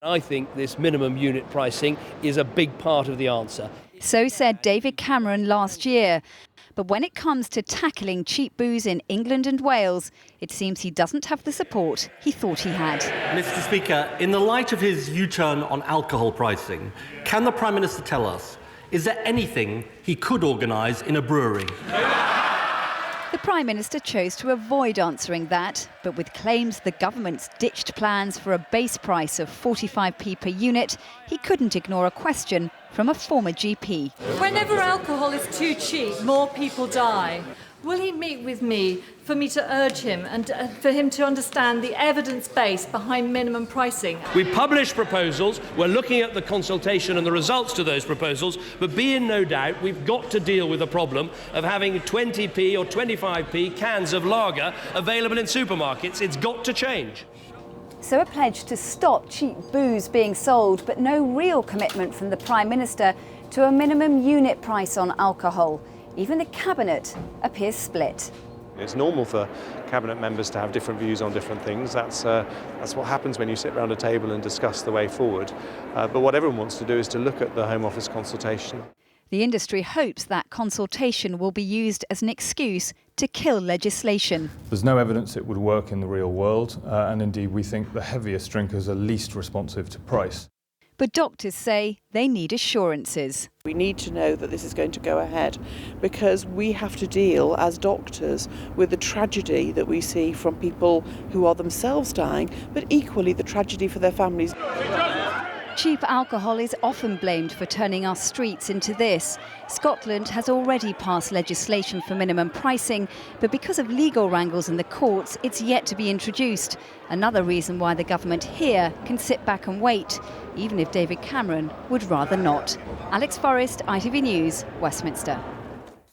I think this minimum unit pricing is a big part of the answer. So said David Cameron last year. But when it comes to tackling cheap booze in England and Wales, it seems he doesn't have the support he thought he had. Mr. Speaker, in the light of his U-turn on alcohol pricing, can the Prime Minister tell us, is there anything he could organise in a brewery? The Prime Minister chose to avoid answering that, but with claims the government's ditched plans for a base price of 45p per unit, he couldn't ignore a question from a former GP. Whenever alcohol is too cheap, more people die. Will he meet with me for me to urge him and for him to understand the evidence base behind minimum pricing? We publish proposals, we're looking at the consultation and the results to those proposals, but be in no doubt we've got to deal with the problem of having 20p or 25p cans of lager available in supermarkets. It's got to change. So a pledge to stop cheap booze being sold, but no real commitment from the Prime Minister to a minimum unit price on alcohol. Even the Cabinet appears split. It's normal for Cabinet members to have different views on different things. That's what happens when you sit around a table and discuss the way forward. But what everyone wants to do is to look at the Home Office consultation. The industry hopes that consultation will be used as an excuse to kill legislation. There's no evidence it would work in the real world, and indeed we think the heaviest drinkers are least responsive to price. But doctors say they need assurances. We need to know that this is going to go ahead because we have to deal as doctors with the tragedy that we see from people who are themselves dying, but equally the tragedy for their families. Cheap alcohol is often blamed for turning our streets into this. Scotland has already passed legislation for minimum pricing, but because of legal wrangles in the courts, it's yet to be introduced. Another reason why the government here can sit back and wait, even if David Cameron would rather not. Alex Forrest, ITV News, Westminster.